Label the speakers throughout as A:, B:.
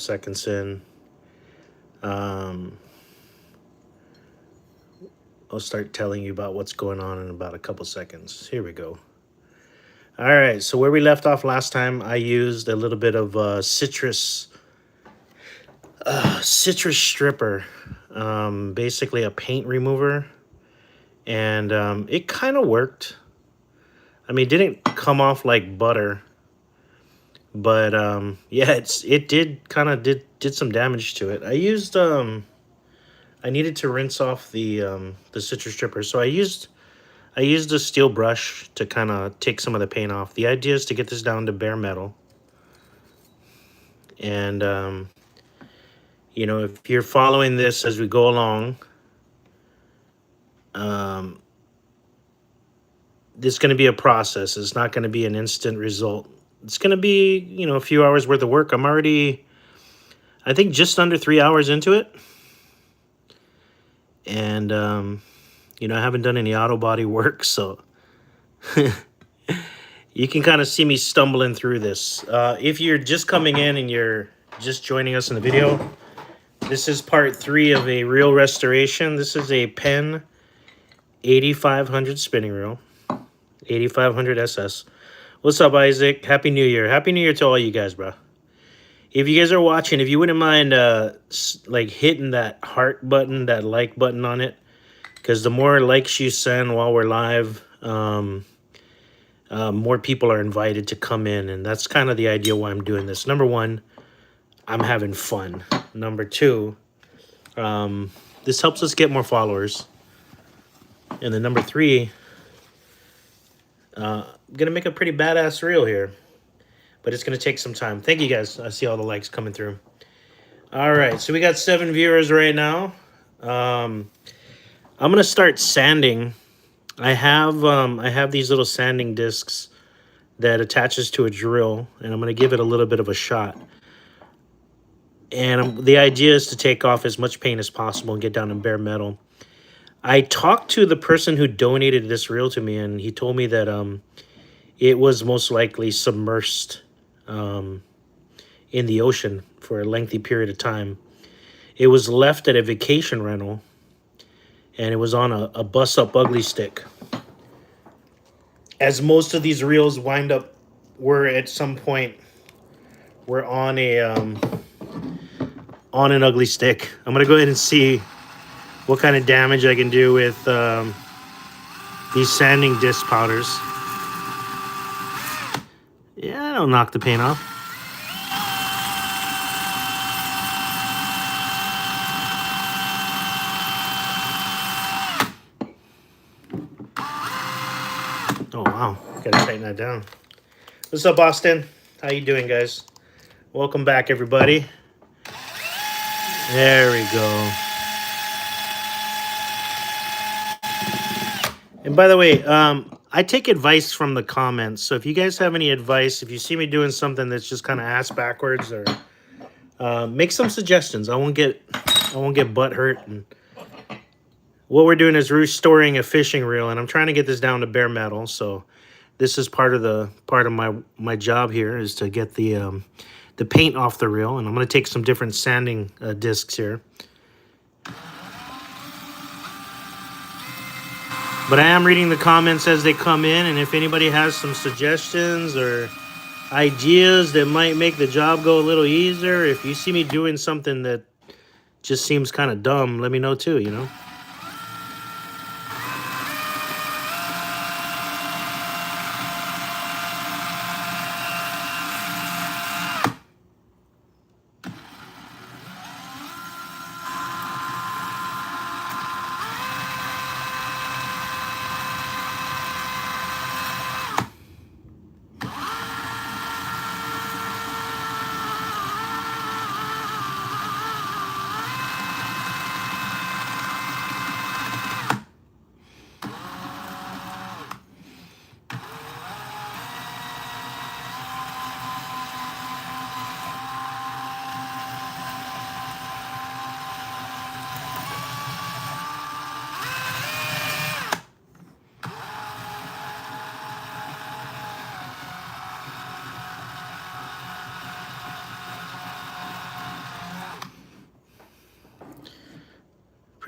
A: seconds in. Um, I'll start telling you about what's going on in about a couple seconds. Here we go. All right, so where we left off last time, I used a little bit of citrus stripper, basically a paint remover, and it kind of worked. I mean, it didn't come off like butter, but yeah, it did kind of did some damage to it. I needed to rinse off the citrus stripper, so I used a steel brush to kind of take some of the paint off. The idea is to get this down to bare metal, and you know, if you're following this as we go along, um, this is going to be a process. It's not going to be an instant result. It's going to be, you know, a few hours worth of work. I'm already, I think, just under 3 hours into it. And, you know, I haven't done any auto body work, so you can kind of see me stumbling through this. If you're just coming in and you're just joining us in the video, this is part 3 of a reel restoration. This is a Penn 8500 spinning reel, 8500 SS. What's up, Isaac? Happy New Year. Happy New Year to all you guys, bro. If you guys are watching, if you wouldn't mind like hitting that heart button, that like button on it, because the more likes you send while we're live, more people are invited to come in, and that's kind of the idea why I'm doing this. Number one, I'm having fun. Number two, this helps us get more followers. And then number three, I'm going to make a pretty badass reel here, but it's going to take some time. Thank you guys. I see all the likes coming through. All right, so we got 7 viewers right now. I'm going to start sanding. I have these little sanding discs that attaches to a drill, and I'm going to give it a little bit of a shot. And the idea is to take off as much paint as possible and get down in bare metal. I talked to the person who donated this reel to me, and he told me that it was most likely submersed in the ocean for a lengthy period of time. It was left at a vacation rental, and it was on a bus-up ugly stick. As most of these reels wind up, were at some point, we're on an ugly stick. I'm gonna go ahead and see what kind of damage I can do with these sanding disc powders. Yeah, that'll knock the paint off. Oh wow, gotta tighten that down. What's up, Austin? How you doing, guys? Welcome back, everybody. There we go. And by the way, I take advice from the comments. So if you guys have any advice, if you see me doing something that's just kind of ass backwards, or make some suggestions. I won't get butt hurt. And what we're doing is restoring a fishing reel, and I'm trying to get this down to bare metal. So this is part of my job here, is to get the paint off the reel, and I'm going to take some different sanding discs here. But I am reading the comments as they come in, and if anybody has some suggestions or ideas that might make the job go a little easier, if you see me doing something that just seems kind of dumb, let me know too, you know?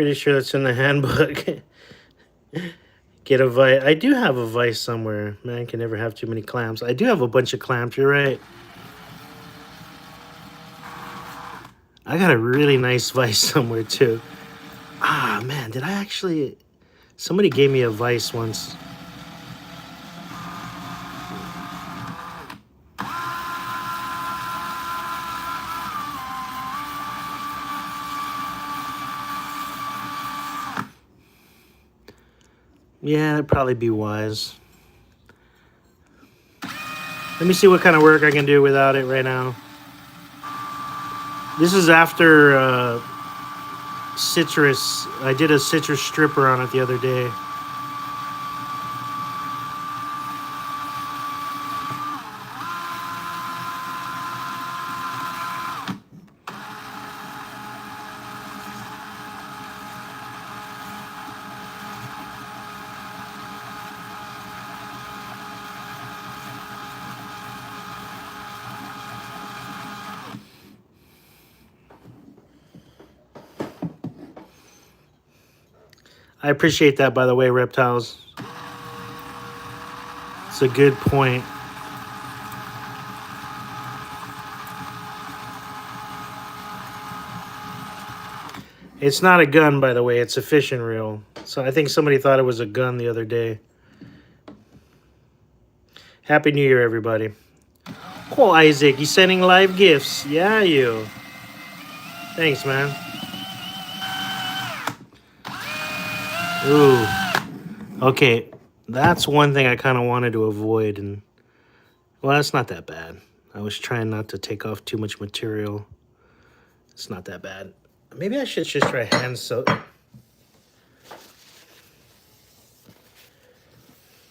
A: Pretty sure that's in the handbook. Get a vise. I do have a vise somewhere. Man can never have too many clamps. I do have a bunch of clamps. You're right. I got a really nice vise somewhere too. Ah, man, did I actually... Somebody gave me a vise once. Yeah, that'd probably be wise. Let me see what kind of work I can do without it right now. This is after citrus. I did a citrus stripper on it the other day. I appreciate that, by the way, reptiles. It's a good point. It's not a gun, by the way. It's a fishing reel. So I think somebody thought it was a gun the other day. Happy New Year, everybody. Cool, Isaac. You sending live gifts? Yeah, you. Thanks, man. Ooh. Okay, that's one thing I kind of wanted to avoid. And well, that's not that bad. I was trying not to take off too much material. It's not that bad. Maybe I should just try hand soap.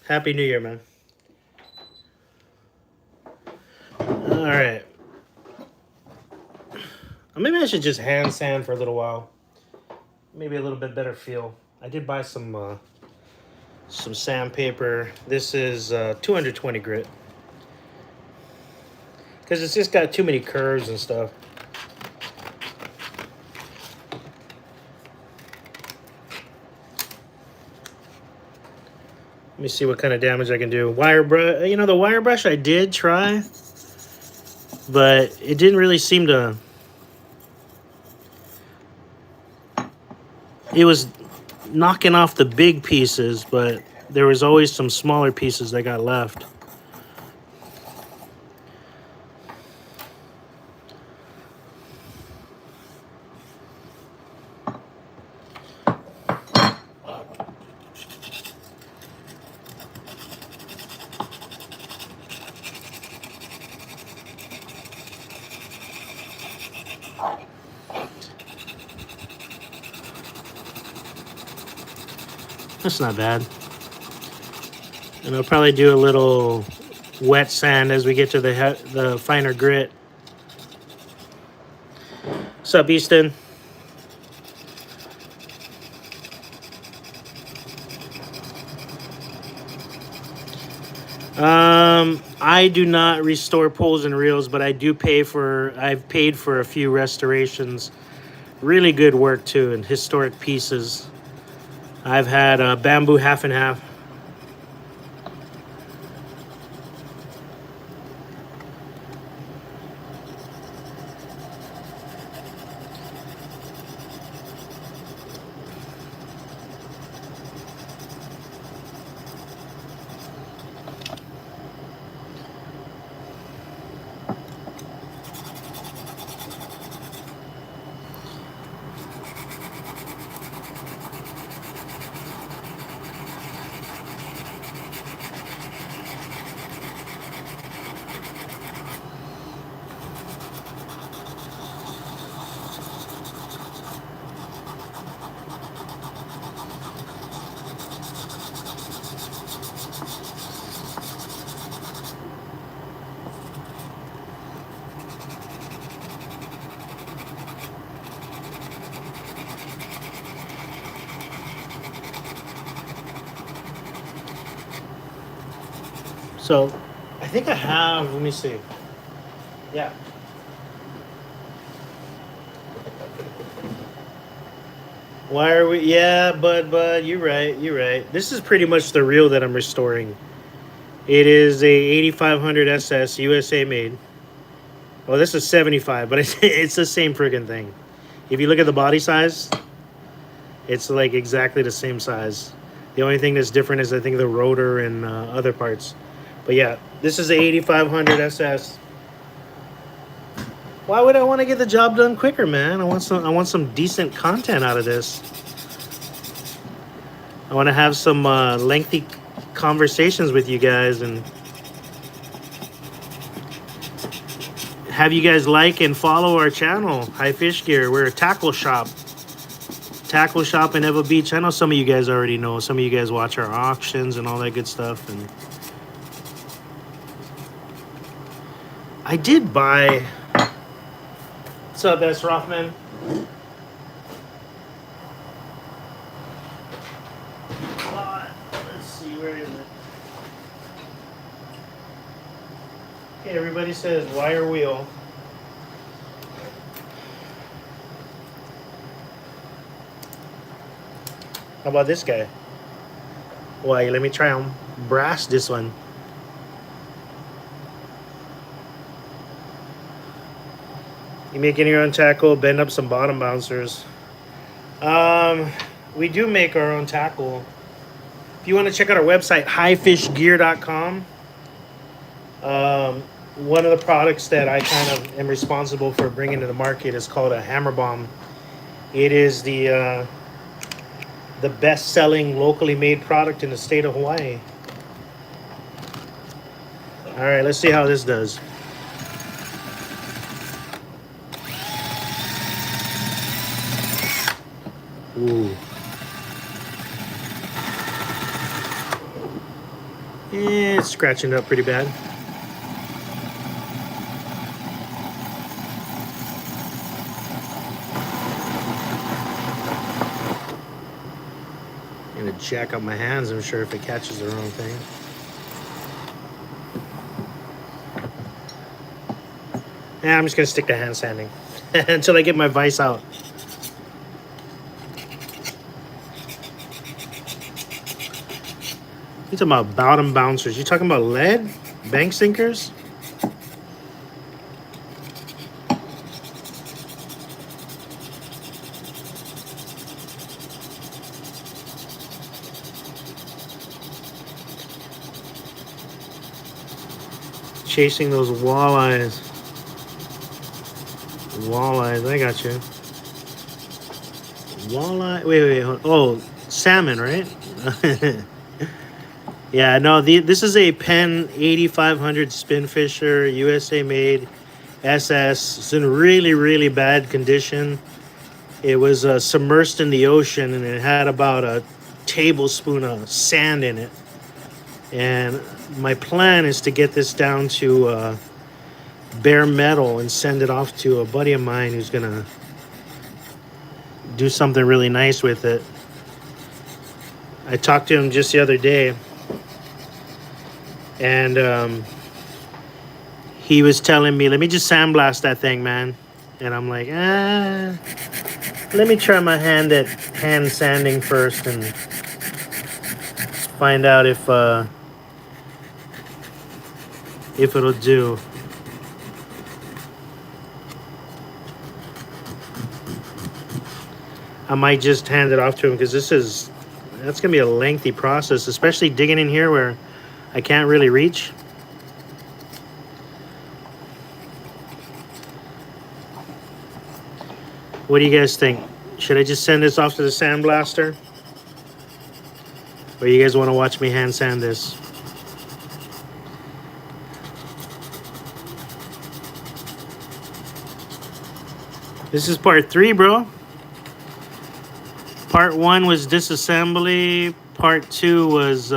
A: Happy New Year, man. All right. Maybe I should just hand sand for a little while. Maybe a little bit better feel. I did buy some sandpaper. This is 220 grit. Because it's just got too many curves and stuff. Let me see what kind of damage I can do. Wire brush. You know, the wire brush I did try, but it didn't really seem to... It was knocking off the big pieces, but there was always some smaller pieces that got left. That's not bad. And I'll probably do a little wet sand as we get to the finer grit. What's up, Easton? I do not restore poles and reels, but I've paid for a few restorations. Really good work too, and historic pieces. I've had bamboo half and half. So, I think I have, let me see. Yeah. Why are we? Yeah, but you're right. You're right. This is pretty much the reel that I'm restoring. It is a 8500 SS USA made. Well, this is 75, but it's the same friggin' thing. If you look at the body size, it's like exactly the same size. The only thing that's different is I think the rotor and other parts. But yeah, this is a 8500 SS. Why would I want to get the job done quicker, man? I want some decent content out of this. I want to have some lengthy conversations with you guys and have you guys like and follow our channel, HiFishGear. We're a tackle shop. Tackle shop in Evo Beach. I know some of you guys already know. Some of you guys watch our auctions and all that good stuff. And I did buy... What's up, S. Rothman? Let's see, where is it? Okay, everybody says wire wheel. How about this guy? Why, let me try on brass this one. You making your own tackle, bend up some bottom bouncers. We do make our own tackle. If you want to check out our website, HiFishGear.com. One of the products that I kind of am responsible for bringing to the market is called a hammer bomb. It is the best-selling locally made product in the state of Hawaii. All right, let's see how this does. Ooh. It's scratching up pretty bad. I'm gonna jack up my hands, I'm sure, if it catches the wrong thing. Yeah, I'm just gonna stick to hand sanding until I get my vise out. You talking about bottom bouncers? You talking about lead? Bank sinkers? Chasing those walleyes. Walleyes, I got you. Walleye, wait, oh, salmon, right? Yeah, no, this is a Penn 8500 spin fisher, USA made, SS. It's in really, really bad condition. It was submersed in the ocean, and it had about a tablespoon of sand in it. And my plan is to get this down to bare metal and send it off to a buddy of mine who's gonna do something really nice with it. I talked to him just the other day, and he was telling me, let me just sandblast that thing, man. And I'm like, let me try my hand at hand sanding first and find out if it'll do. I might just hand it off to him because that's gonna be a lengthy process, especially digging in here where I can't really reach. What do you guys think? Should I just send this off to the sandblaster? Or you guys want to watch me hand sand this? This is part 3, bro. Part 1 was disassembly. Part 2 was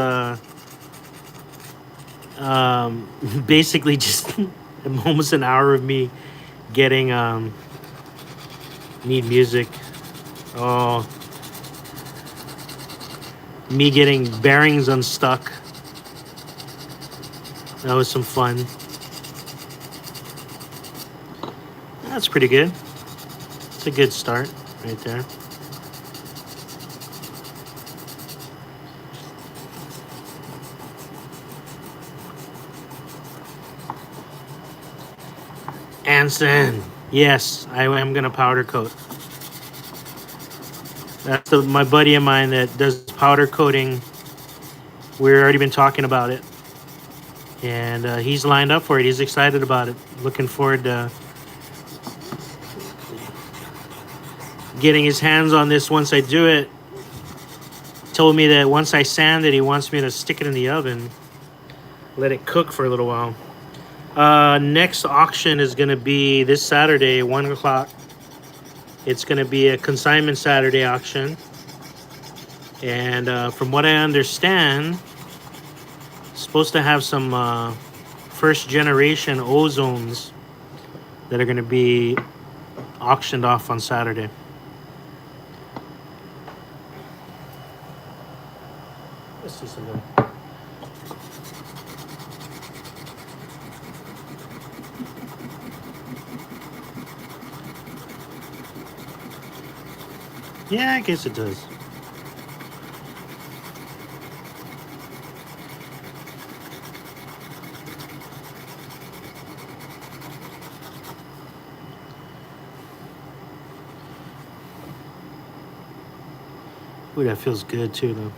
A: basically just almost an hour of me getting need music. Oh, me getting bearings unstuck. That was some fun. That's pretty good. It's a good start right there. Anson. Yes, I am gonna powder coat. That's my buddy of mine that does powder coating. We've already been talking about it, and he's lined up for it. He's excited about it. Looking forward to getting his hands on this once I do it. Told me that once I sand it, he wants me to stick it in the oven, let it cook for a little while. Next auction is going to be this Saturday, 1 o'clock. It's going to be a consignment Saturday auction. And from what I understand, it's supposed to have some first generation ozones that are going to be auctioned off on Saturday. Let's see something. Yeah, I guess it does. Ooh, that feels good too, though.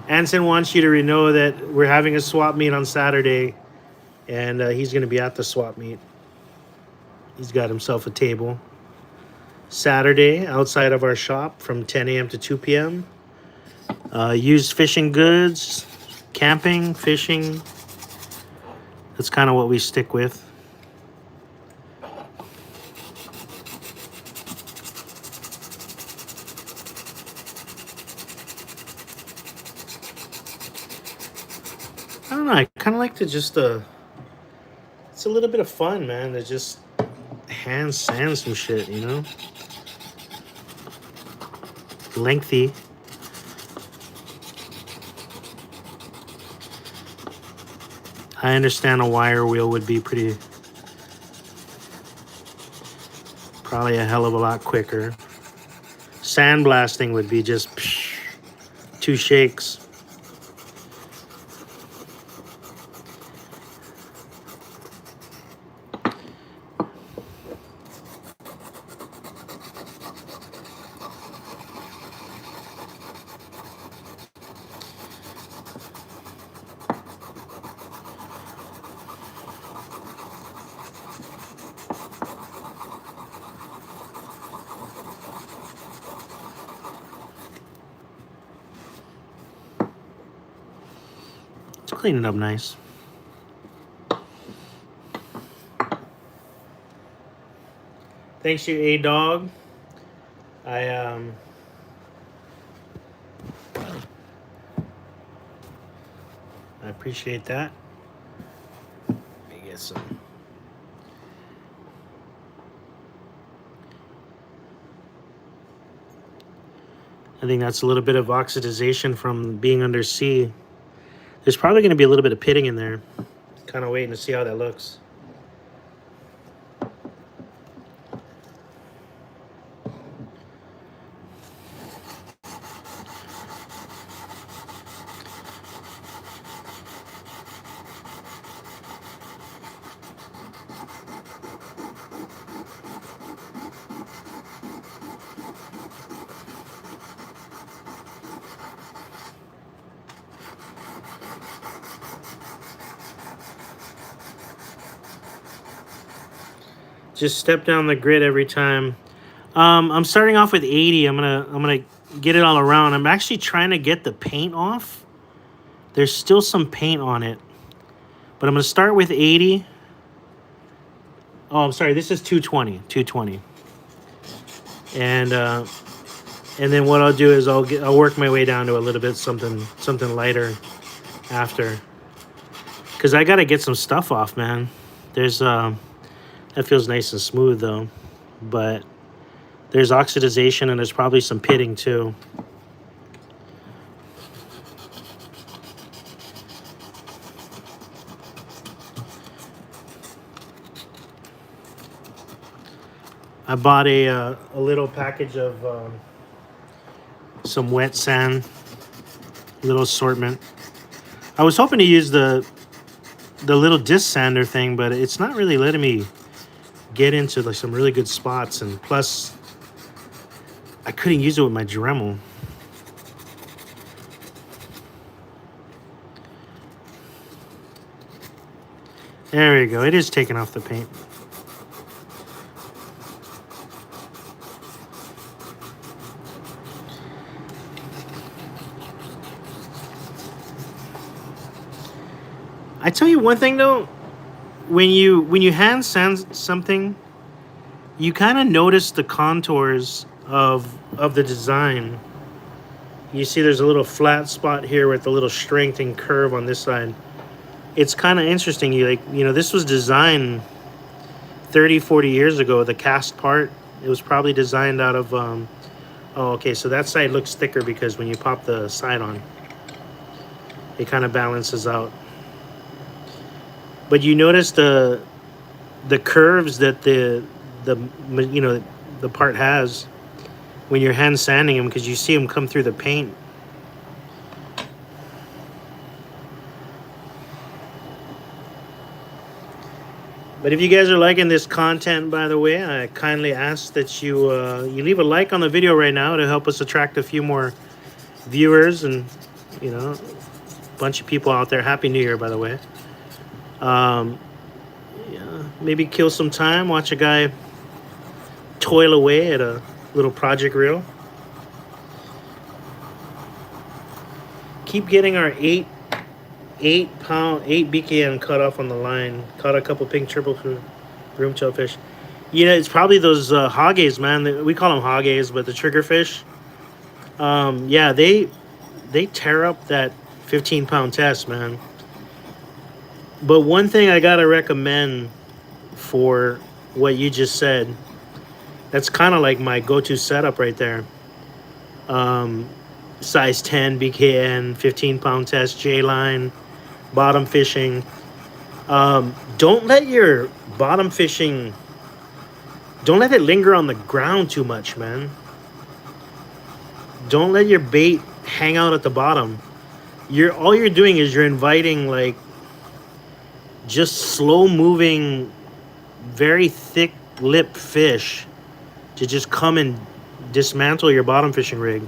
A: Anson wants you to know that we're having a swap meet on Saturday, and he's going to be at the swap meet. He's got himself a table. Saturday, outside of our shop from 10 a.m. to 2 p.m. Used fishing goods, camping, fishing. That's kind of what we stick with. I don't know. I kind of like to just it's a little bit of fun, man. To just hand sand some shit, you know. Lengthy. I understand a wire wheel would be probably a hell of a lot quicker. Sandblasting would be just 2 shakes. Let's clean it up nice. Thanks, you A-Dog. I appreciate that. Let me get some. I think that's a little bit of oxidization from being under sea. There's probably going to be a little bit of pitting in there. Kind of waiting to see how that looks. Just step down the grid every time. I'm starting off with 80. I'm gonna get it all around. I'm actually trying to get the paint off. There's still some paint on it, but I'm gonna start with 80. Oh, I'm sorry. This is 220. 220. And then what I'll do is I'll work my way down to a little bit something lighter after. Cause I gotta get some stuff off, man. There's that feels nice and smooth though, but there's oxidization and there's probably some pitting too. I bought a little package of some wet sand, little assortment. I was hoping to use the the little disc sander thing, but it's not really letting me get into like some really good spots, and plus I couldn't use it with my Dremel. There we go. It is taking off the paint. I tell you one thing though, when you hand sand something, you kind of notice the contours of the design. You see there's a little flat spot here with a little strength and curve on this side. It's kind of interesting. This was designed 30, 40 years ago, the cast part. It was probably designed out of, oh, okay, so that side looks thicker because when you pop the side on, it kind of balances out. But you notice the curves that the part has when you're hand sanding them, because you see them come through the paint. But if you guys are liking this content, by the way, I kindly ask that you leave a like on the video right now to help us attract a few more viewers and, a bunch of people out there. Happy New Year, by the way. Yeah, maybe kill some time, watch a guy toil away at a little project reel. Keep getting our 8 BKN cut off on the line. Caught a couple pink triple broomtail fish. It's probably those hoggays, man. We call them hoggays, but the triggerfish. Yeah, they tear up that 15-pound test, man. But one thing I gotta recommend for what you just said, that's kind of like my go-to setup right there. Size 10 BKN, 15-pound test, J-line, bottom fishing. Don't let your bottom fishing, don't let it linger on the ground too much, man. Don't let your bait hang out at the bottom. All you're doing is you're inviting like just slow moving, very thick lip fish to just come and dismantle your bottom fishing rig.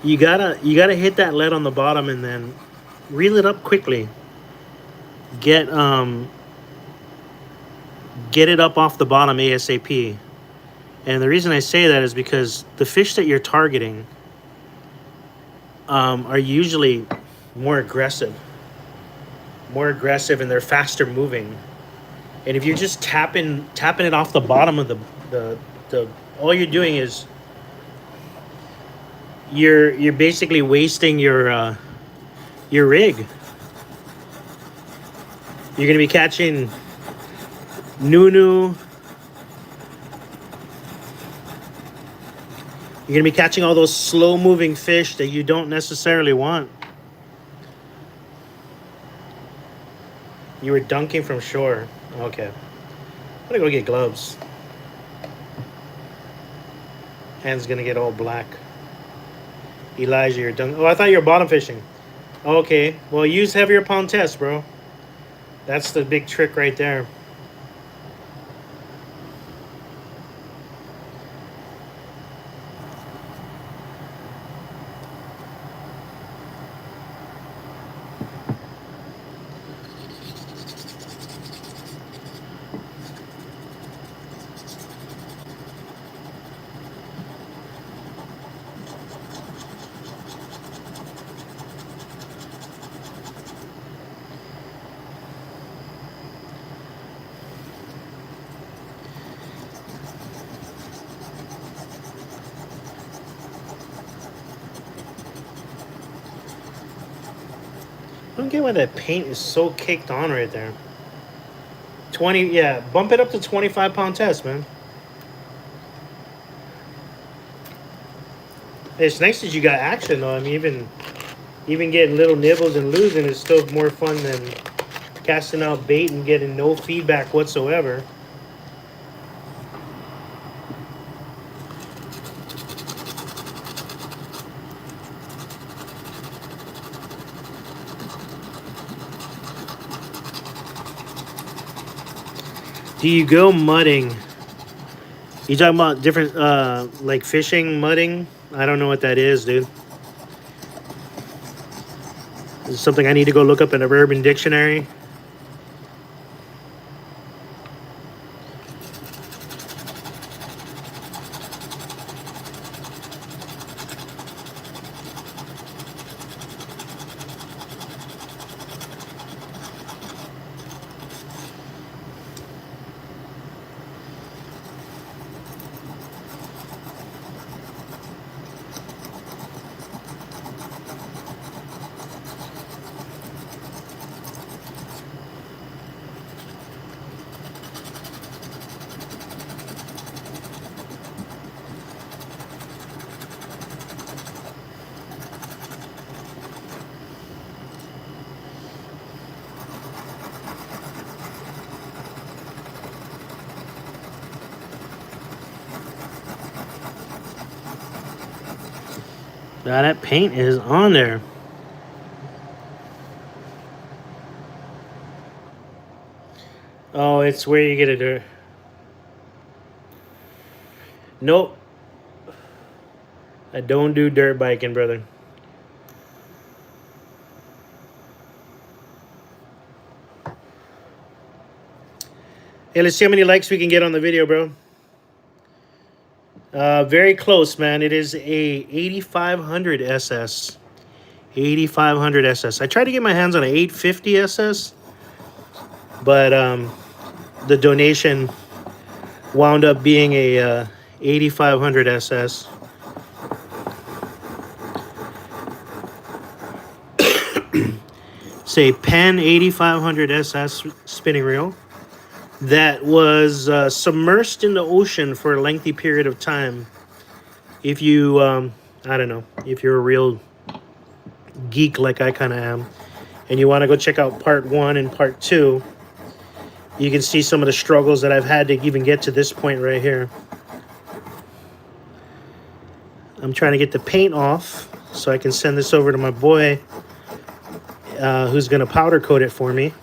A: You gotta hit that lead on the bottom and then reel it up quickly. Get it up off the bottom ASAP. And the reason I say that is because the fish that you're targeting are usually more aggressive, and they're faster moving. And if you're just tapping it off the bottom of the all you're doing is you're basically wasting your rig. You're gonna be catching Nunu. You're going to be catching all those slow-moving fish that you don't necessarily want. You were dunking from shore. Okay. I'm going to go get gloves. Hand's going to get all black. Elijah, you're dunking. Oh, I thought you were bottom fishing. Okay. Well, use heavier pound test, bro. That's the big trick right there. I don't get why that paint is so caked on right there. 20, yeah, bump it up to 25-pound test, man. It's nice that you got action, though. I mean, even getting little nibbles and losing is still more fun than casting out bait and getting no feedback whatsoever. Do you go mudding? You talking about different, like fishing, mudding? I don't know what that is, dude. Is it something I need to go look up in a Urban Dictionary? Now that paint is on there. Oh, it's where you get a dirt. Nope. I don't do dirt biking, brother. Hey, let's see how many likes we can get on the video, bro. Very close, man. It is a 8500 SS. 8500 SS. I tried to get my hands on an 850 SS, but the donation wound up being a 8500 SS. It's a Penn 8500 SS spinning reel that was submersed in the ocean for a lengthy period of time. If you, I don't know, if you're a real geek like I kind of am, and you want to go check out part 1 and part 2, you can see some of the struggles that I've had to even get to this point right here. I'm trying to get the paint off so I can send this over to my boy who's going to powder coat it for me.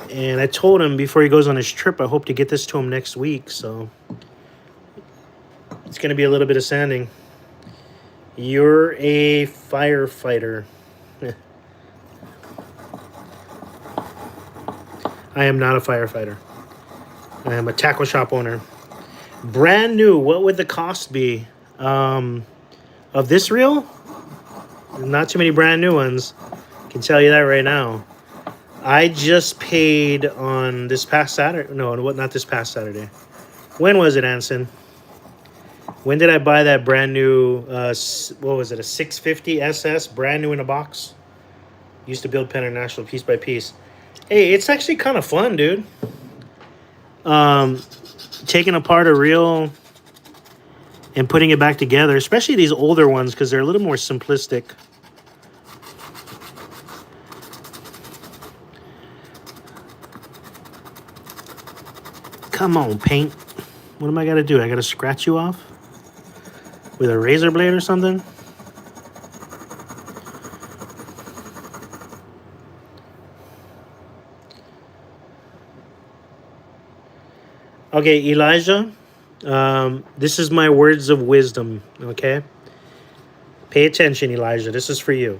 A: And I told him before he goes on his trip, I hope to get this to him next week. So it's going to be a little bit of sanding. You're a firefighter. I am not a firefighter. I am a tackle shop owner. Brand new. What would the cost be of this reel? Not too many brand new ones. I can tell you that right now. I just paid on this past Saturday. No, not this past Saturday. When was it, Anson? When did I buy that brand new, what was it, a 650 SS, brand new in a box? Used to build Penn International piece by piece. Hey, it's actually kind of fun, dude. Taking apart a reel and putting it back together, especially these older ones because they're a little more simplistic. Come on, paint. What am I gotta do? I gotta scratch you off with a razor blade or something? Okay, Elijah, this is my words of wisdom, okay? Pay attention, Elijah. This is for you.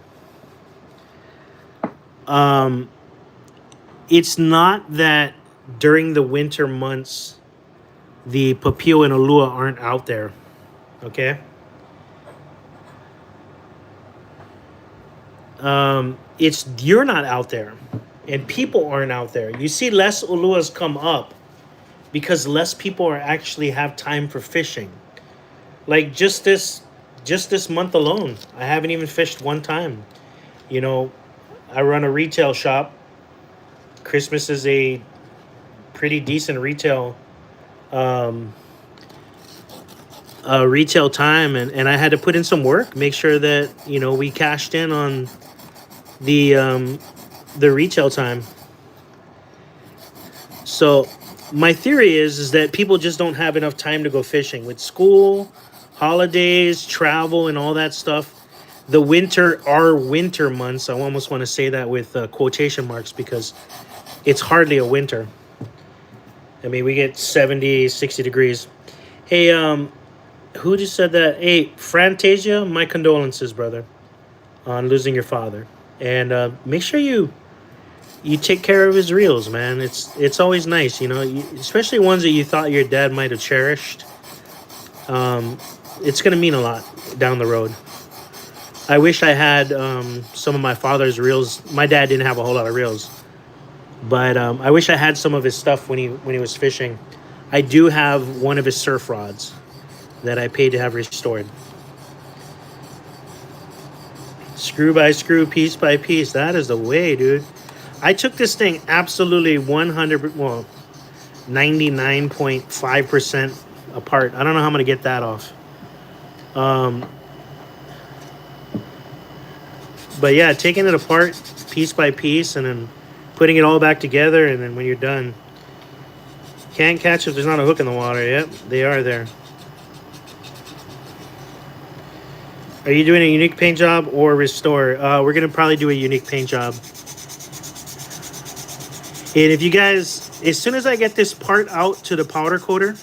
A: It's not that during the winter months, the papio and olua aren't out there, okay? It's you're not out there, and people aren't out there. You see less oluas come up because less people are actually have time for fishing. Like just this month alone, I haven't even fished one time. You know, I run a retail shop. Christmas is a pretty decent retail retail time, and I had to put in some work, make sure that, you know, we cashed in on the retail time. So my theory is that people just don't have enough time to go fishing with school, holidays, travel, and all that stuff. Our winter months, I almost want to say that with quotation marks because it's hardly a winter. I mean, we get 70, 60 degrees. Hey, who just said that? Hey, Fantasia, my condolences, brother, on losing your father. And make sure you take care of his reels, man. It's always nice, you know, especially ones that you thought your dad might have cherished. Um, it's gonna mean a lot down the road. I wish I had some of my father's reels. My dad didn't have a whole lot of reels, but I wish I had some of his stuff when he was fishing. I do have one of his surf rods that I paid to have restored. Screw by screw, piece by piece. That is the way, dude. I took this thing absolutely 100, well, 99.5% apart. I don't know how I'm going to get that off. But yeah, taking it apart piece by piece and then putting it all back together, and then when you're done, can't catch if there's not a hook in the water. Yep, they are there. Are you doing a unique paint job or restore? We're going to probably do a unique paint job. And if you guys, as soon as I get this part out to the powder coater,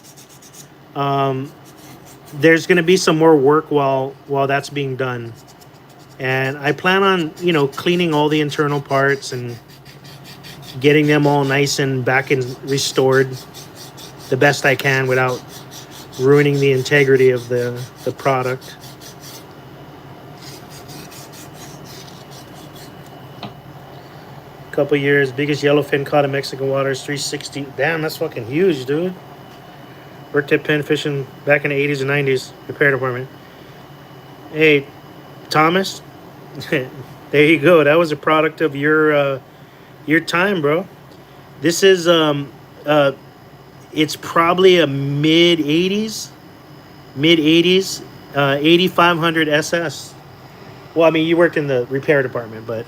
A: there's going to be some more work while that's being done. And I plan on, you know, cleaning all the internal parts and getting them all nice and back and restored the best I can without ruining the integrity of the product. Couple years, biggest yellowfin caught in Mexican waters, 360. Damn, that's fucking huge, dude. Worked at Penn fishing back in the 80s and 90s, repair department. Hey, Thomas, there you go. That was a product of your time, bro. This is it's probably a mid 80s, 8500 SS. Well, I mean, you worked in the repair department, but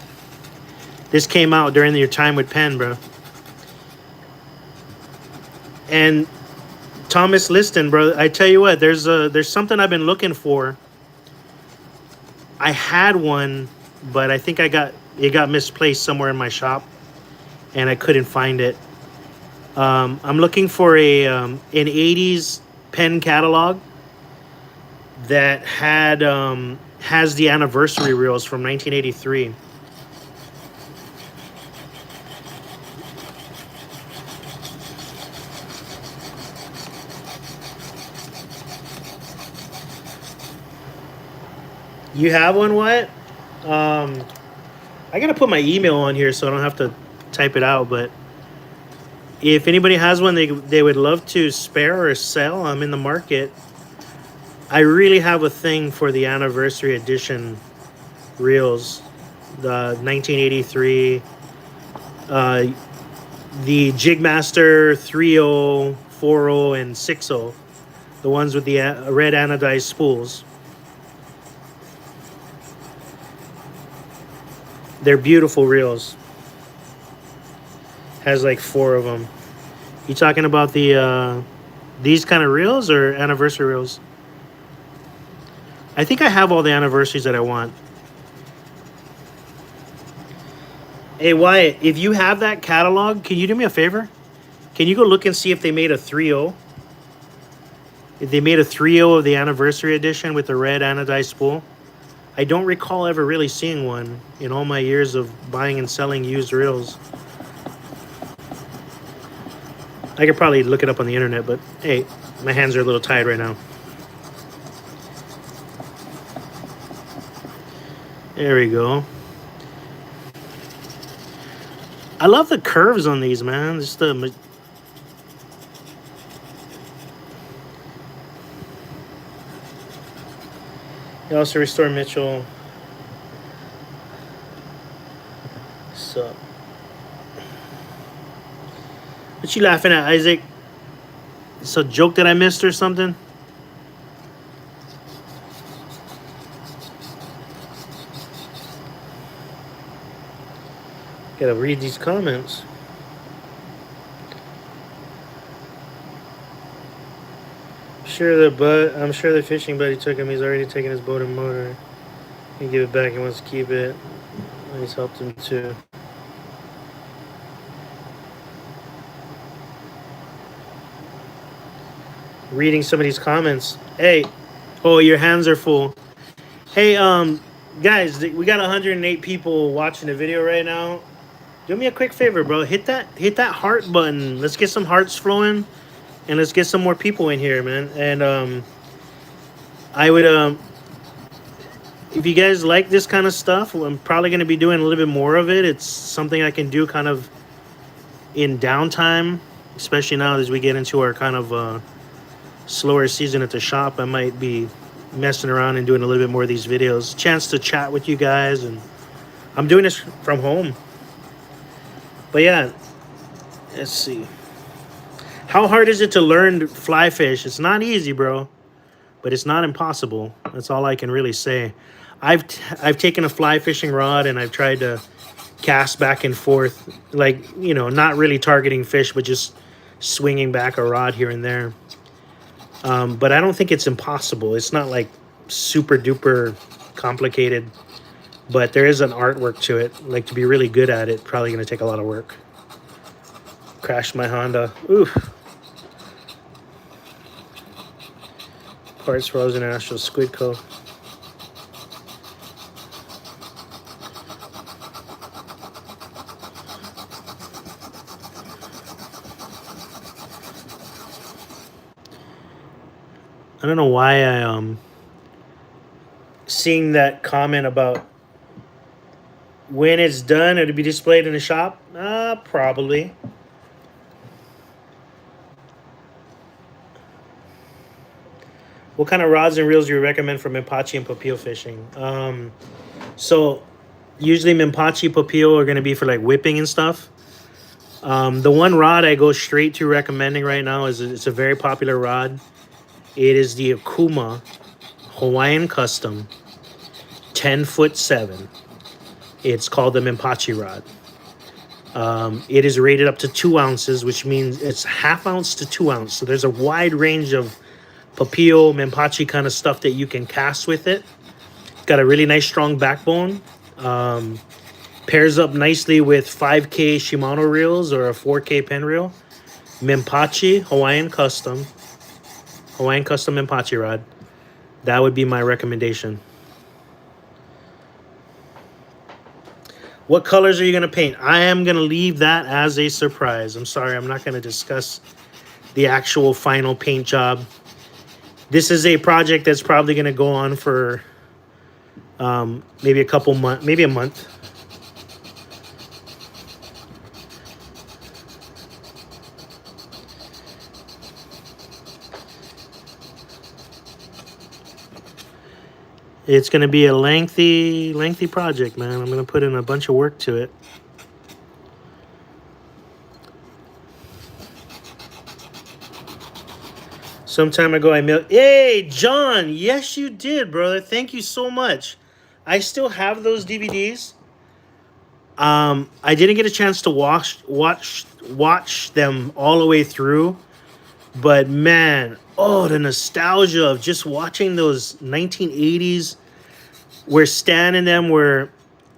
A: this came out during your time with Penn, bro. And Thomas Liston, bro, I tell you what, there's something I've been looking for. I had one, but I think it got misplaced somewhere in my shop, and I couldn't find it. I'm looking for an 80s Penn catalog that has the anniversary reels from 1983. You have one, what? I gotta put my email on here so I don't have to type it out, but if anybody has one they would love to spare or sell, I'm in the market. I really have a thing for the anniversary edition reels. The 1983, the Jigmaster 3.0, 4.0, and 6.0. The ones with the red anodized spools. They're beautiful reels. Has like 4 of them. You talking about the these kind of reels or anniversary reels? I think I have all the anniversaries that I want. Hey Wyatt, if you have that catalog, can you do me a favor? Can you go look and see if they made a 3.0? If they made a 3.0 of the anniversary edition with the red anodized spool? I don't recall ever really seeing one in all my years of buying and selling used reels. I could probably look it up on the internet, but hey, my hands are a little tired right now. There we go. I love the curves on these, man. Just the... You also restore Mitchell. So, what you laughing at, Isaac? It's a joke that I missed or something? Gotta read these comments. I'm sure the fishing buddy took him. He's already taken his boat and motor. He give it back. He wants to keep it. He's helped him too. reading some of these comments. Hey, oh, your hands are full. Hey, guys, we got 108 people watching the video right now. Do me a quick favor, bro. Hit that heart button. Let's get some hearts flowing, and let's get some more people in here, man. And I would if you guys like this kind of stuff, I'm probably going to be doing a little bit more of it. It's something I can do kind of in downtime, especially now as we get into our kind of slower season at the shop. I might be messing around and doing a little bit more of these videos. Chance to chat with you guys, and I'm doing this from home. But yeah, let's see. How hard is it to learn to fly fish? It's not easy, bro, but it's not impossible. That's all I can really say. I've taken a fly fishing rod and I've tried to cast back and forth, like, you know, not really targeting fish, but just swinging back a rod here and there. But I don't think it's impossible. It's not like super duper complicated, but there is an artwork to it. Like, to be really good at it, probably going to take a lot of work. Crashed my Honda. Oof. Parts Frozen Astral Squid Co. I don't know why I seeing that comment about when it's done it'll be displayed in the shop. Probably. What kind of rods and reels do you recommend for Mimpachi and Papio fishing? So usually Mimpachi, Papio are going to be for like whipping and stuff. The one rod I go straight to recommending right now is it's a very popular rod. It is the Akuma Hawaiian Custom 10'7". It's called the Mimpachi rod. It is rated up to 2 ounces, which means it's ½ ounce to 2 ounce. So there's a wide range of Papio, Mimpachi kind of stuff that you can cast with it. It's got a really nice strong backbone. Pairs up nicely with 5K Shimano reels or a 4K Penn reel. Mimpachi Hawaiian Custom Mimpachi rod. That would be my recommendation. What colors are you going to paint? I am going to leave that as a surprise. I'm sorry, I'm not going to discuss the actual final paint job. This is a project that's probably going to go on for maybe a couple months, maybe a month. It's going to be a lengthy project, man. I'm going to put in a bunch of work to it. Some time ago, Hey, John! Yes, you did, brother. Thank you so much. I still have those DVDs. I didn't get a chance to watch them all the way through. But man, oh, the nostalgia of just watching those 1980s where Stan and them were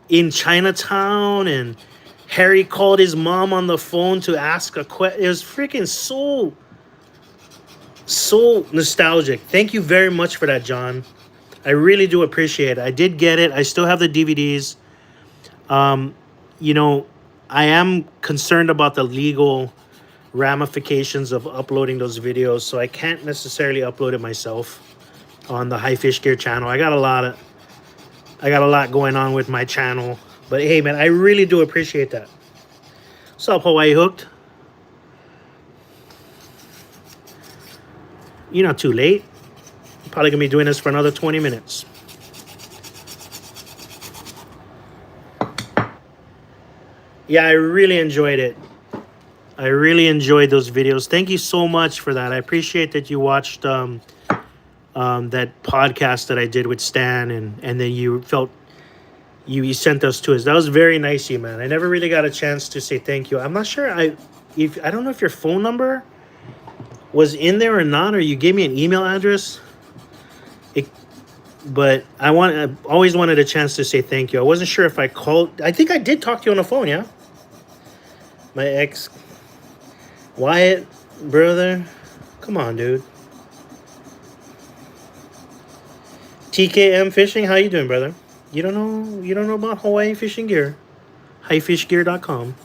A: in Chinatown and Harry called his mom on the phone to ask a question. It was freaking so nostalgic. Thank you very much for that, John. I really do appreciate it. I did get it. I still have the DVDs. You know, I am concerned about the legal ramifications of uploading those videos, so I can't necessarily upload it myself on the HiFishGear channel. I got a lot going on with my channel, but hey, man, I really do appreciate that. What's up, Hawaii Hooked? You're not too late. I'm probably gonna be doing this for another 20 minutes. Yeah, I really enjoyed it. I really enjoyed those videos. Thank you so much for that. I appreciate that you watched that podcast that I did with Stan, and then you sent those to us. That was very nice of you, man. I never really got a chance to say thank you. I'm not sure I don't know if your phone number was in there or not, or you gave me an email address. But I always wanted a chance to say thank you. I wasn't sure if I called. I think I did talk to you on the phone, yeah. My ex. Wyatt, brother, come on, dude. TKM Fishing, how you doing, brother? You don't know about Hawaii fishing gear? HiFishGear.com.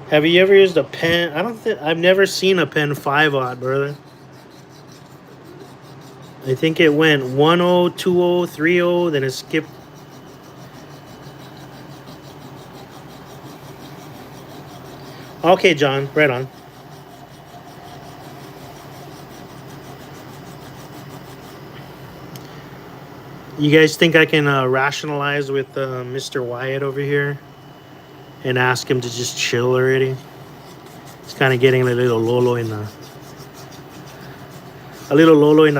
A: Have you ever used a Penn? I've never seen a Penn 5-aught, brother. I think it went 1-0, 2-0, 3-0, then it skipped. Okay, John, right on. You guys think I can rationalize with Mr. Wyatt over here and ask him to just chill already? He's kind of getting a little lolo in the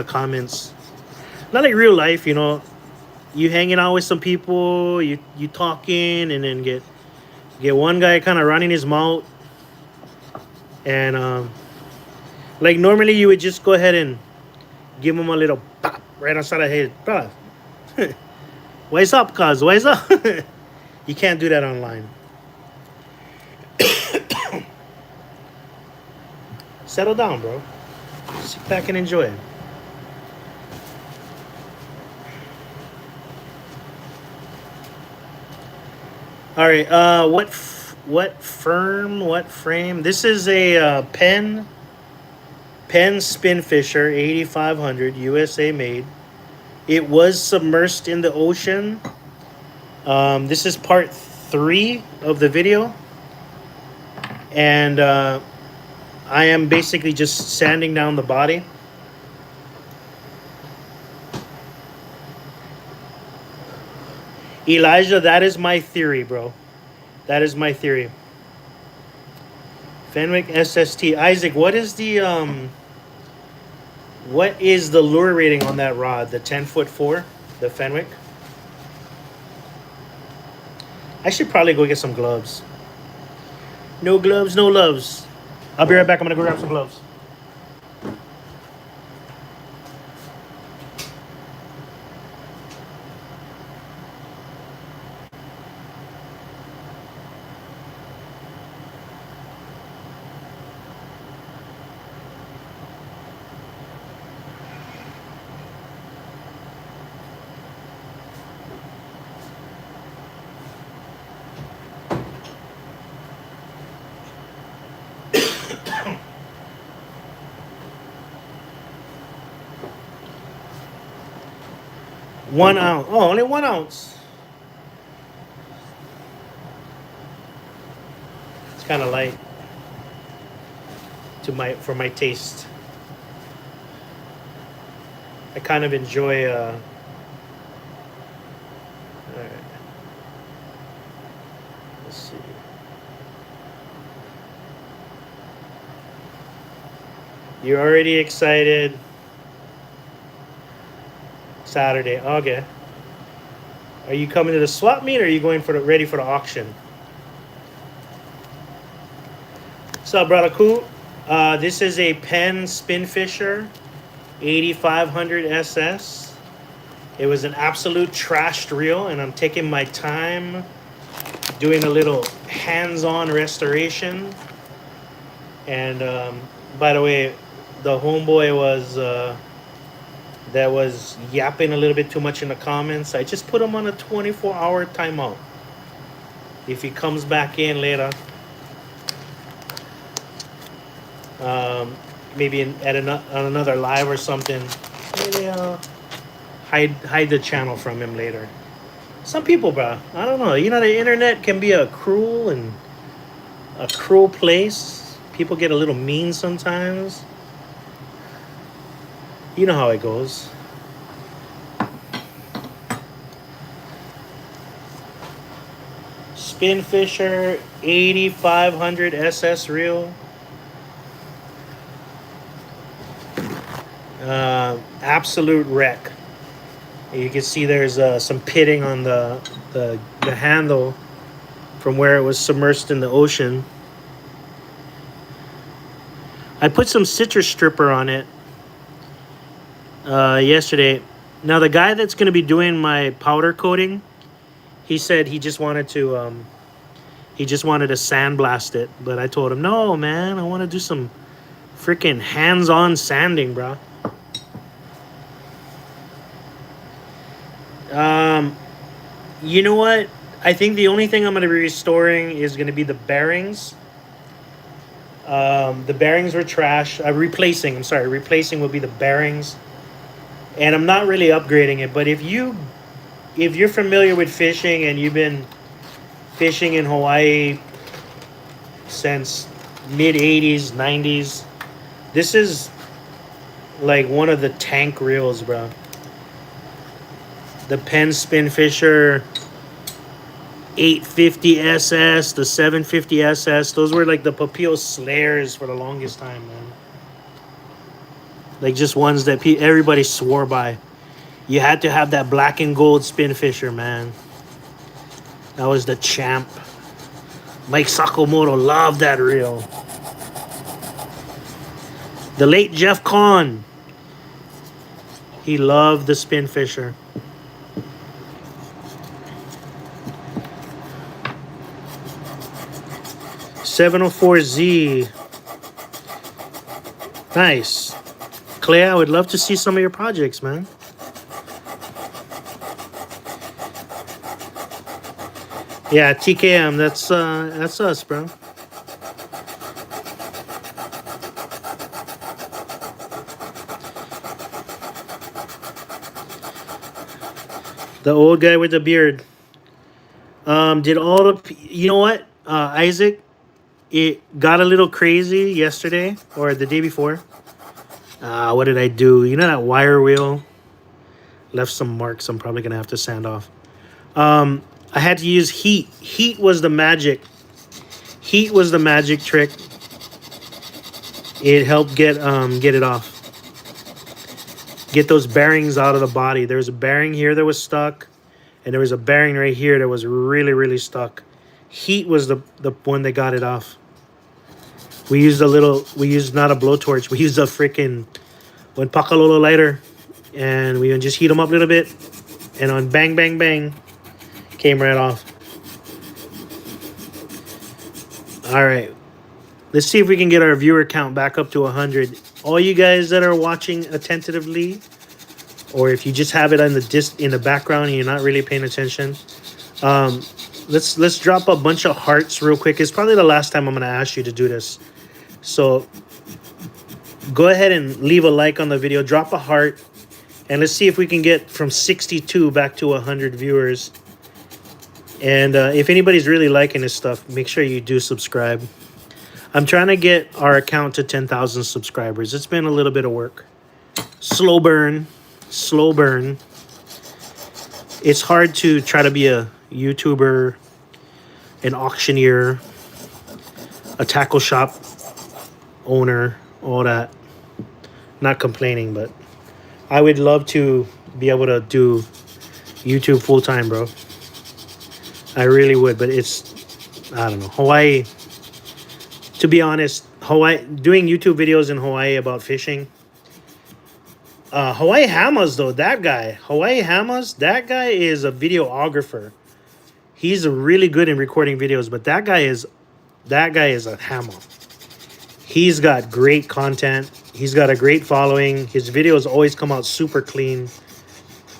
A: comments. Not like real life, you know. You hanging out with some people, you talking, and then get one guy kind of running his mouth, and like normally you would just go ahead and give him a little pop right outside the head, bro. What's up, cuz? What's up? You can't do that online. Settle down, bro. Sit back and enjoy it. All right. What frame? This is a Penn Spin Fisher 8500 USA made. It was submersed in the ocean. This is part 3 of the video, and I am basically just sanding down the body. Elijah, that is my theory, bro. That is my theory. Fenwick SST. Isaac, what is the lure rating on that rod? The 10'4", the Fenwick? I should probably go get some gloves. No gloves, no loves. I'll be right back. I'm gonna go grab some gloves. One ounce. Oh, only 1 ounce. It's kind of light for my taste. I kind of enjoy. All right. Let's see. You're already excited. Saturday. Okay. Are you coming to the swap meet, or are you going ready for the auction? What's up, brother? Cool. This is a Penn Spin Fisher 8500 SS. It was an absolute trashed reel, and I'm taking my time doing a little hands-on restoration. And by the way, the homeboy that was yapping a little bit too much in the comments, I just put him on a 24-hour timeout. If he comes back in later, maybe on another live or something, maybe hide the channel from him later. Some people, bro, I don't know. You know, the internet can be a cruel place. People get a little mean sometimes. You know how it goes. Spin Fisher 8500 SS reel. Absolute wreck. You can see there's some pitting on the handle from where it was submersed in the ocean. I put some citrus stripper on it yesterday. Now the guy that's going to be doing my powder coating, he said he just wanted to sandblast it, but I told him, no, man, I want to do some freaking hands-on sanding, bro. You know what? I think the only thing I'm going to be restoring is going to be the bearings. The bearings were trash. Replacing. I'm sorry. Replacing will be the bearings, and I'm not really upgrading it. But if you're familiar with fishing and you've been fishing in Hawaii since mid 80s, 90s, this is like one of the tank reels, bro. The Penn Spin Fisher 850 SS, the 750 SS, those were like the Papio Slayers for the longest time, man. Like just ones that everybody swore by. You had to have that black and gold Spin Fisher, man. That was the champ. Mike Sakamoto loved that reel. The late Jeff Kahn, he loved the Spin Fisher. $704Z. Nice. Clay, I would love to see some of your projects, man. Yeah, TKM, that's us, bro. The old guy with the beard. Did all the... You know what, Isaac? It got a little crazy yesterday or the day before. What did I do? You know that wire wheel? Left some marks I'm probably going to have to sand off. I had to use heat. Heat was the magic. Heat was the magic trick. It helped get it off. Get those bearings out of the body. There was a bearing here that was stuck. And there was a bearing right here that was really, really stuck. Heat was the one that got it off. We used not a blowtorch. We used a freaking one Pakalolo lighter. And we just heat them up a little bit. And on bang, bang, bang, came right off. All right. Let's see if we can get our viewer count back up to 100. All you guys that are watching attentively, or if you just have it in the background and you're not really paying attention, let's drop a bunch of hearts real quick. It's probably the last time I'm going to ask you to do this. So go ahead and leave a like on the video. Drop a heart. And let's see if we can get from 62 back to 100 viewers. And if anybody's really liking this stuff, make sure you do subscribe. I'm trying to get our account to 10,000 subscribers. It's been a little bit of work. Slow burn. Slow burn. It's hard to try to be a YouTuber, an auctioneer, a tackle shop owner, all that. Not complaining, but I would love to be able to do YouTube full time, bro. I really would, but it's, I don't know. Hawaii, to be honest, doing YouTube videos in Hawaii about fishing. Hawaii Hamas, though, that guy is a videographer. He's really good in recording videos, but that guy is a hammer. He's got great content. He's got a great following. His videos always come out super clean.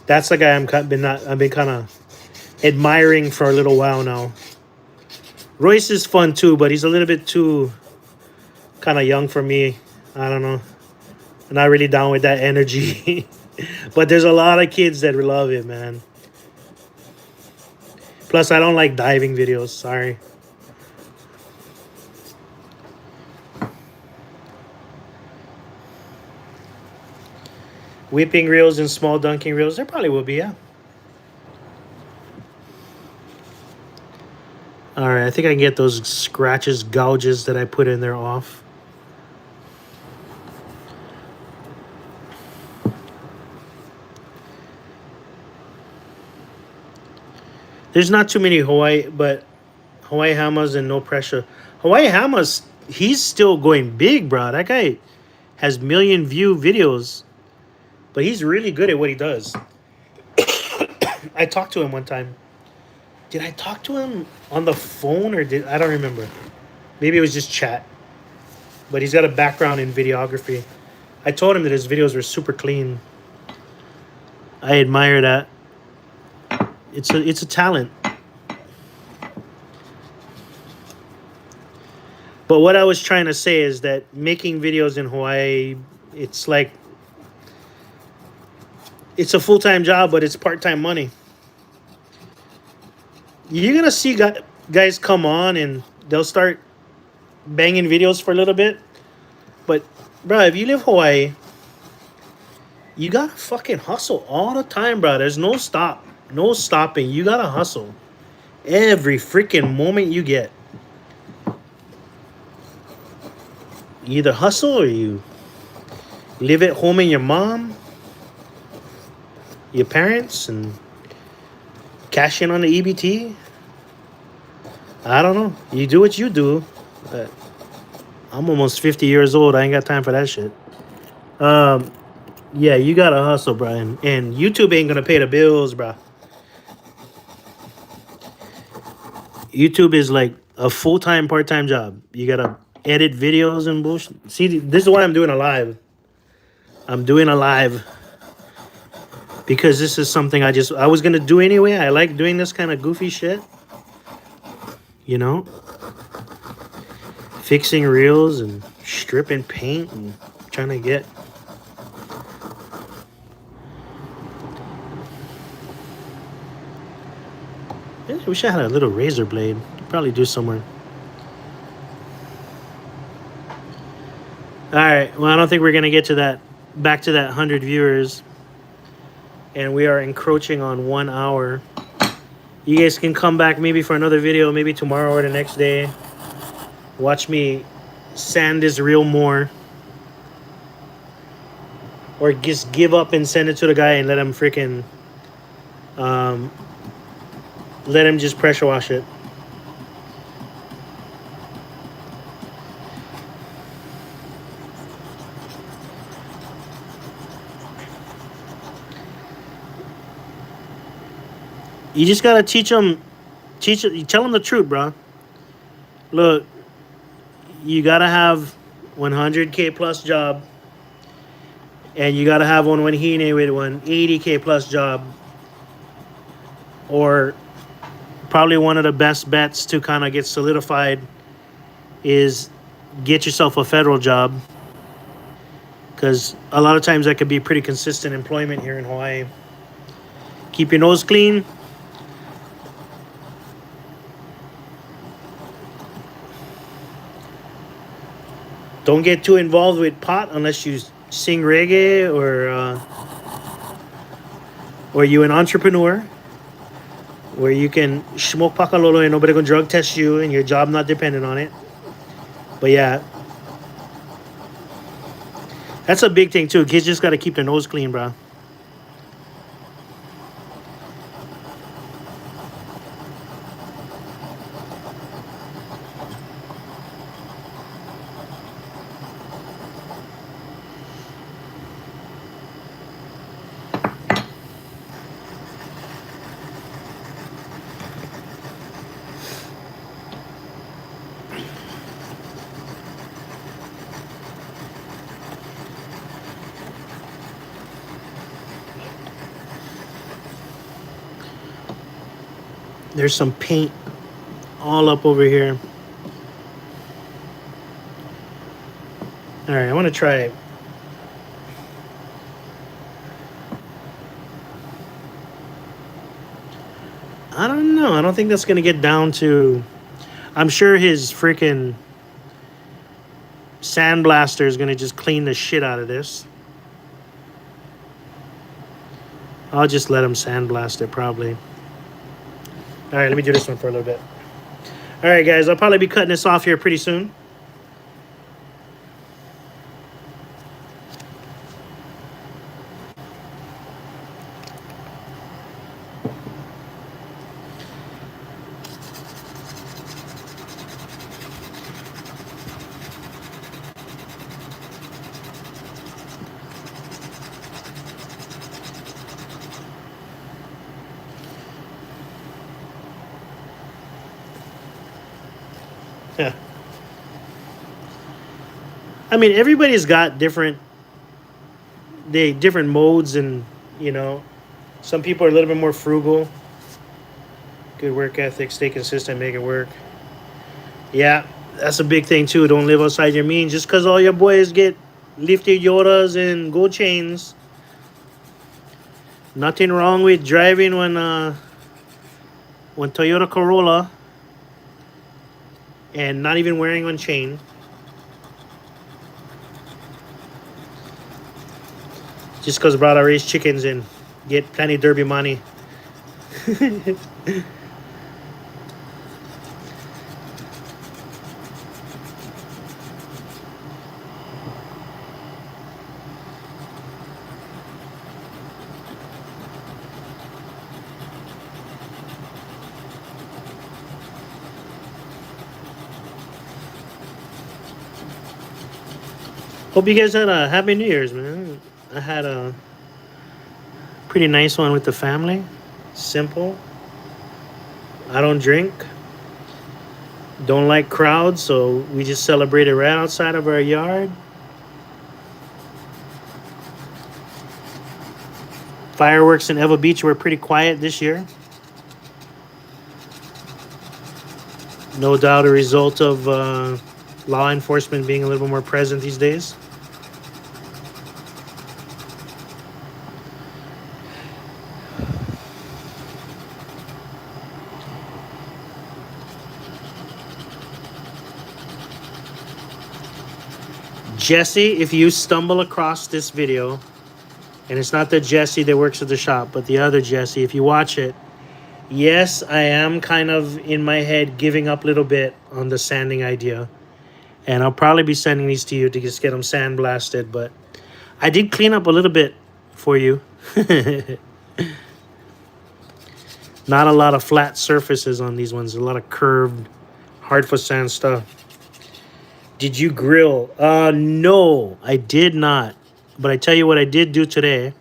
A: That's the guy I've been kind of admiring for a little while now. Royce is fun too, but he's a little bit too kind of young for me. I don't know. I'm not really down with that energy. But there's a lot of kids that love it, man. Plus, I don't like diving videos. Sorry. Whipping reels and small dunking reels. There probably will be, yeah. All right, I think I can get those scratches, gouges that I put in there off. There's not too many Hawaii Hamas and no pressure. Hawaii Hamas, he's still going big, bro. That guy has million view videos. but he's really good at what he does. I talked to him one time. Did I talk to him on the phone or did I don't remember. Maybe it was just chat. But he's got a background in videography. I told him that his videos were super clean. I admire that. It's a talent. But what I was trying to say is that making videos in Hawaii, it's like it's a full-time job, but it's part-time money. You're gonna see guys come on and they'll start banging videos for a little bit. But bro, if you live Hawaii, you gotta fucking hustle all the time, bro. There's no stopping. You gotta hustle every freaking moment you get. You either hustle or you live at home in your mom, your parents, and cash in on the EBT. I don't know. You do what you do. But I'm almost 50 years old. I ain't got time for that shit. Yeah, you gotta hustle, bro. And YouTube ain't gonna pay the bills, bro. YouTube is like a full-time, part-time job. You gotta edit videos and bullshit. See, this is why I'm doing a live. I'm doing a live because this is something I was gonna do anyway. I like doing this kind of goofy shit. You know? Fixing reels and stripping paint and trying to get... I wish I had a little razor blade. Probably do somewhere. Alright, well, I don't think we're going to get to that, back to that 100 viewers. And we are encroaching on 1 hour. You guys can come back maybe for another video, maybe tomorrow or the next day. Watch me sand this reel more. Or just give up and send it to the guy and let him freaking... let him just pressure wash it. You just gotta tell them the truth, bro. Look, you gotta have 100K plus job, and you gotta have one when he with 180K plus job, or probably one of the best bets to kind of get solidified is get yourself a federal job, because a lot of times that could be pretty consistent employment here in Hawaii. Keep your nose clean. Don't get too involved with pot unless you sing reggae or you an entrepreneur where you can smoke pakalolo and nobody gonna drug test you and your job not dependent on it. But yeah, that's a big thing too. Kids just gotta keep their nose clean, bro. There's some paint all up over here. All right, I want to try. I don't know. I don't think that's going to get down to... I'm sure his freaking sandblaster is going to just clean the shit out of this. I'll just let him sandblast it probably. All right, let me do this one for a little bit. All right, guys, I'll probably be cutting this off here pretty soon. I mean, everybody's got different modes, and you know, some people are a little bit more frugal. Good work ethic, stay consistent, make it work. Yeah, that's a big thing too. Don't live outside your means. Just because all your boys get lifted Yodas and gold chains, nothing wrong with driving when Toyota Corolla and not even wearing one chain. Just because brother raise chickens and get plenty derby money. Hope you guys had a happy New Year's, man. I had a pretty nice one with the family. Simple. I don't drink. Don't like crowds, so we just celebrated right outside of our yard. Fireworks in Eva Beach were pretty quiet this year. No doubt a result of law enforcement being a little bit more present these days. Jesse, if you stumble across this video, and it's not the Jesse that works at the shop, but the other Jesse, if you watch it, yes, I am kind of in my head giving up a little bit on the sanding idea. And I'll probably be sending these to you to just get them sandblasted. But I did clean up a little bit for you. Not a lot of flat surfaces on these ones. A lot of curved, hard for sand stuff. Did you grill? No, I did not. But I tell you what I did do today.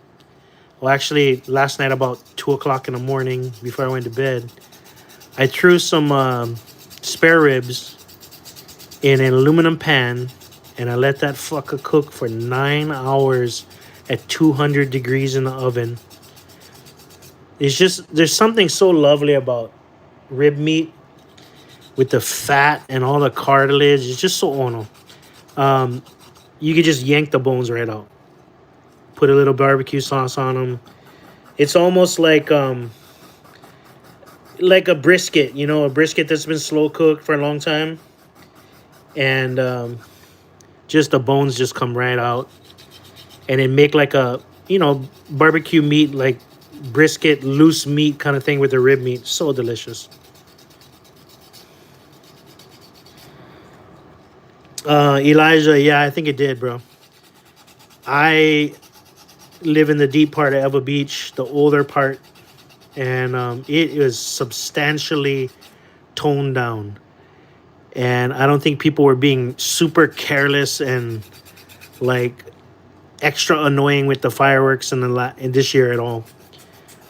A: Well, actually, last night about 2 o'clock in the morning before I went to bed, I threw some spare ribs in an aluminum pan, and I let that fucker cook for 9 hours at 200 degrees in the oven. It's just, there's something so lovely about rib meat with the fat and all the cartilage. It's just so ono. You could just yank the bones right out. Put a little barbecue sauce on them. It's almost like a brisket, you know, a brisket that's been slow cooked for a long time. And just the bones just come right out. And it make like a, you know, barbecue meat, like brisket, loose meat kind of thing with the rib meat. So delicious. Elijah, yeah, I think it did, bro. I live in the deep part of Eva Beach, the older part, and it is substantially toned down. And I don't think people were being super careless and like extra annoying with the fireworks in this year at all.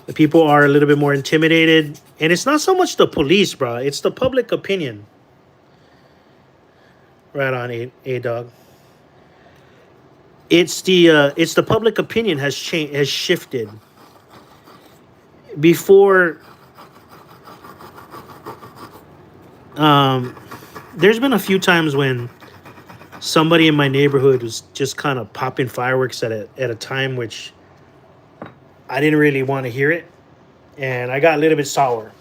A: The people are a little bit more intimidated, and it's not so much the police, bro. It's the public opinion. Right on, a dog. It's the public opinion has changed, has shifted. Before, there's been a few times when somebody in my neighborhood was just kind of popping fireworks at a time which I didn't really want to hear it, and I got a little bit sour.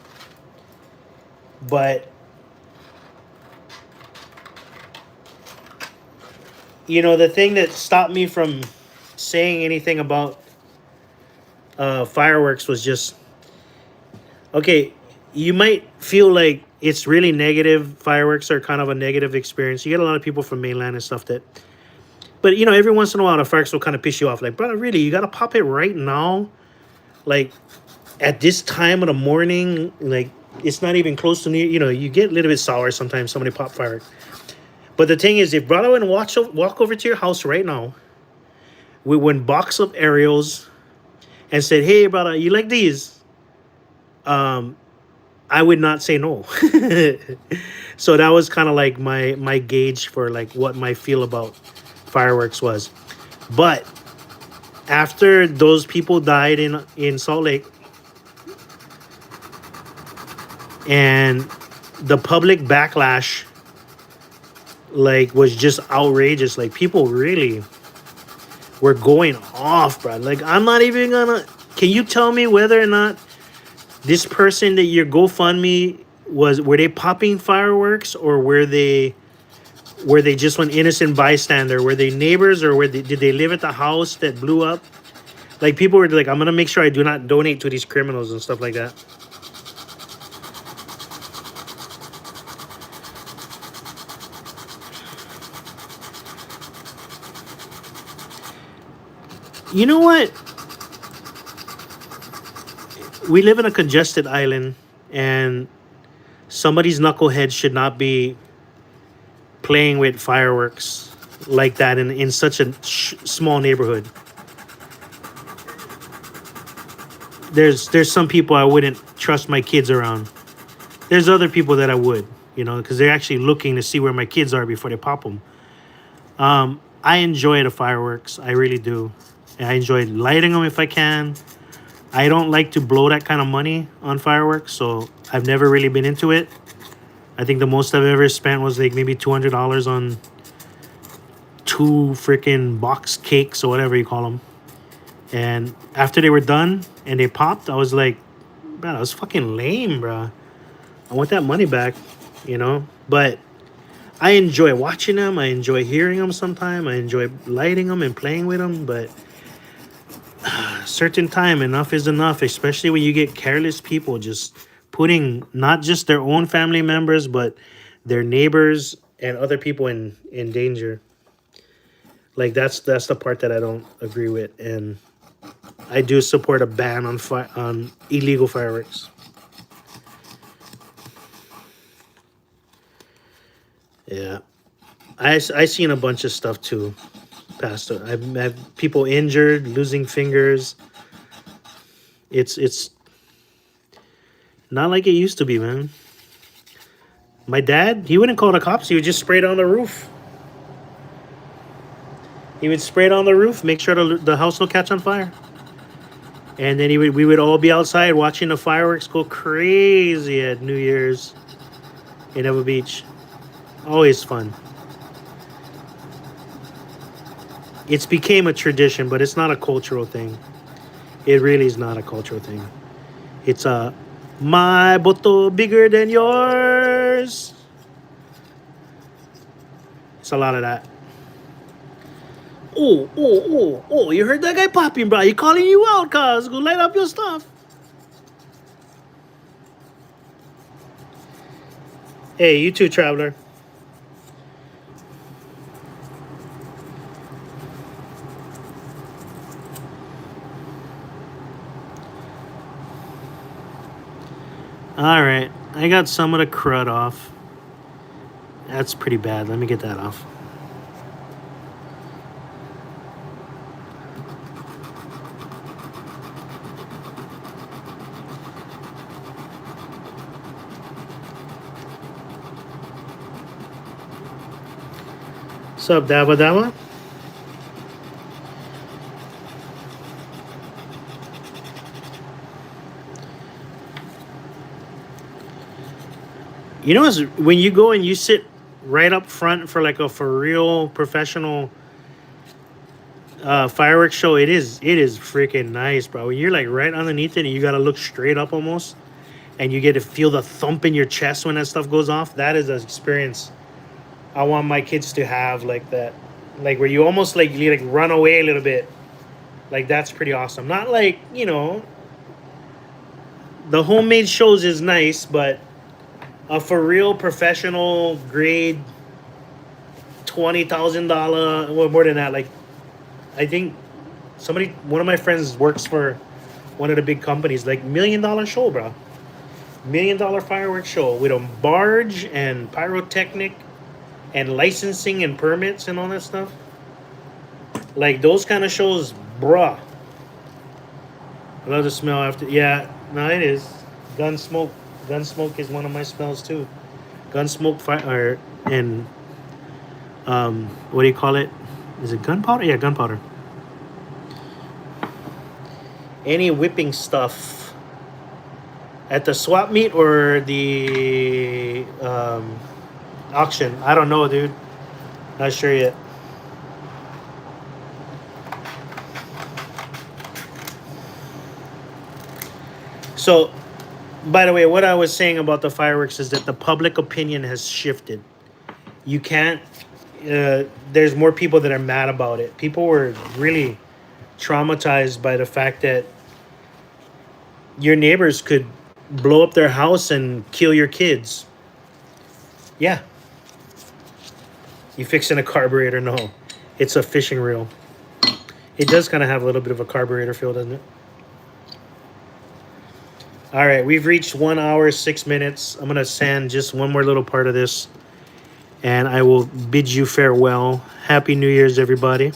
A: But you know, the thing that stopped me from saying anything about fireworks was just, okay, you might feel like it's really negative. Fireworks are kind of a negative experience. You get a lot of people from mainland and stuff that, but you know, every once in a while, the fireworks will kind of piss you off. Like, brother, really, you got to pop it right now? Like, at this time of the morning, like, it's not even close to near, you know, you get a little bit sour sometimes, somebody pop fireworks. But the thing is, if brother would walk over to your house right now with one box of aerials and said, hey, brother, you like these? I would not say no. So that was kind of like my gauge for like what my feel about fireworks was. But after those people died in Salt Lake, and the public backlash like was just outrageous. Like people really were going off, bro. Like I'm not even gonna. Can you tell me whether or not this person that your GoFundMe were they popping fireworks, or were they just an innocent bystander? Were they neighbors, or did they live at the house that blew up? Like people were like, I'm gonna make sure I do not donate to these criminals and stuff like that. You know what? We live in a congested island, and somebody's knucklehead should not be playing with fireworks like that in such a small neighborhood. There's some people I wouldn't trust my kids around. There's other people that I would, because they're actually looking to see where my kids are before they pop them. I enjoy the fireworks. I really do. And I enjoy lighting them if I can. I don't like to blow that kind of money on fireworks, so I've never really been into it. I think the most I've ever spent was like maybe $200 on 2 freaking box cakes or whatever you call them. And after they were done and they popped, I was like, bro, that was fucking lame, bro. I want that money back. But I enjoy watching them. I enjoy hearing them sometimes. I enjoy lighting them and playing with them. But certain time, enough is enough, especially when you get careless people just putting not just their own family members, but their neighbors and other people in danger. Like that's the part that I don't agree with, and I do support a ban on illegal fireworks. Yeah, I seen a bunch of stuff too, Pastor. I've had people injured, losing fingers. It's not like it used to be, man. My dad, he wouldn't call the cops. He would just spray it on the roof. He would spray it on the roof, make sure the house will catch on fire. And then we would all be outside watching the fireworks go crazy at New Year's in Ever Beach. Always fun. It's became a tradition, but it's not a cultural thing. It really is not a cultural thing. It's my boto bigger than yours. It's a lot of that. Oh, you heard that guy popping, bro. He calling you out, cuz. Go light up your stuff. Hey, you too, traveler. Alright, I got some of the crud off. That's pretty bad. Let me get that off. What's up, Dabba Dabba? You know, when you go and you sit right up front for like a for real professional fireworks show, it is freaking nice, bro. When you're like right underneath it and you gotta look straight up almost, and you get to feel the thump in your chest when that stuff goes off. That is an experience I want my kids to have, like that, like where you almost like you like run away a little bit. Like that's pretty awesome. Not like the homemade shows is nice, but a for real professional grade $20,000, well, more than that. Like I think one of my friends works for one of the big companies. Like $1 million show, bro. $1 million fireworks show with a barge and pyrotechnic and licensing and permits and all that stuff. Like those kind of shows, bruh. I love the smell after. Yeah, no, it is gun smoke. Gun smoke is one of my smells too. Gun smoke, fire, and what do you call it? Is it gunpowder? Yeah, gunpowder. Any whipping stuff at the swap meet or the auction? I don't know, dude. Not sure yet. So, by the way, what I was saying about the fireworks is that the public opinion has shifted. You can't. There's more people that are mad about it. People were really traumatized by the fact that your neighbors could blow up their house and kill your kids. Yeah. You fixing a carburetor? No. It's a fishing reel. It does kind of have a little bit of a carburetor feel, doesn't it? All right, we've reached 1 hour, 6 minutes. I'm going to sand just one more little part of this, and I will bid you farewell. Happy New Year's, everybody.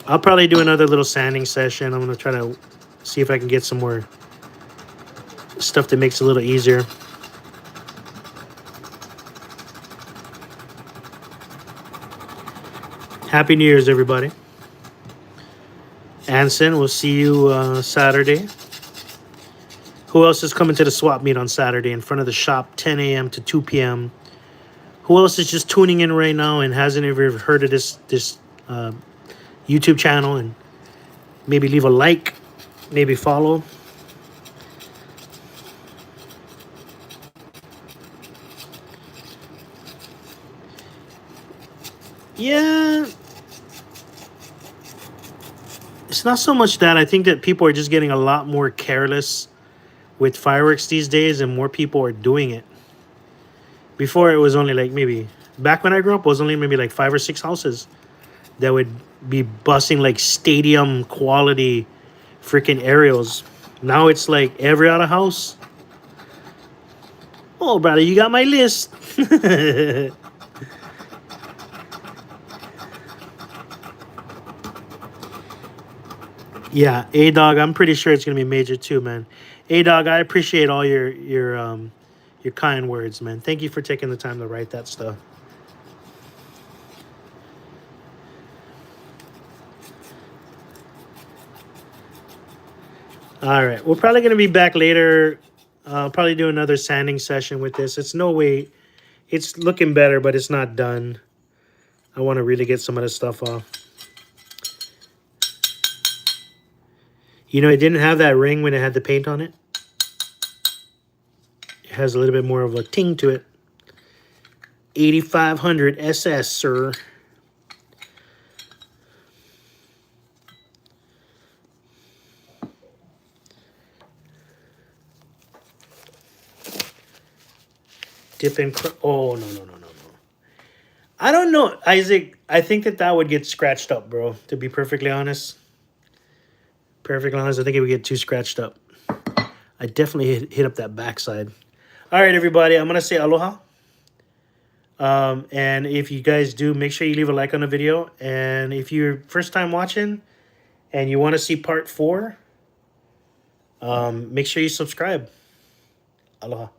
A: I'll probably do another little sanding session. I'm going to try to see if I can get some more stuff that makes it a little easier. Happy New Year's, everybody. Anson, we'll see you Saturday. Who else is coming to the swap meet on Saturday in front of the shop, 10 a.m. to 2 p.m.? Who else is just tuning in right now and hasn't ever heard of this YouTube channel, and maybe leave a like, maybe follow? Yeah. It's not so much that. I think that people are just getting a lot more careless with fireworks these days, and more people are doing it. Before, it was only like maybe, back when I grew up, it was only maybe like 5 or 6 houses that would be busting like stadium quality freaking aerials. Now it's like every other house. Oh, brother, you got my list. Yeah, A-Dog, I'm pretty sure it's gonna be major too, man. A-Dog, I appreciate all your kind words, man. Thank you for taking the time to write that stuff. All right, we're probably gonna be back later. Probably do another sanding session with this. It's no way. It's looking better, but it's not done. I want to really get some of this stuff off. You know, it didn't have that ring when it had the paint on it. It has a little bit more of a ting to it. 8500 SS, sir. Dip in. Oh, no, no, no, no, no. I don't know, Isaac. I think that would get scratched up, bro. To be perfectly honest. Perfectly honest, I think it would get too scratched up. I definitely hit up that backside. All right, everybody. I'm going to say aloha. And if you guys do, make sure you leave a like on the video. And if you're first time watching and you want to see part 4, make sure you subscribe. Aloha.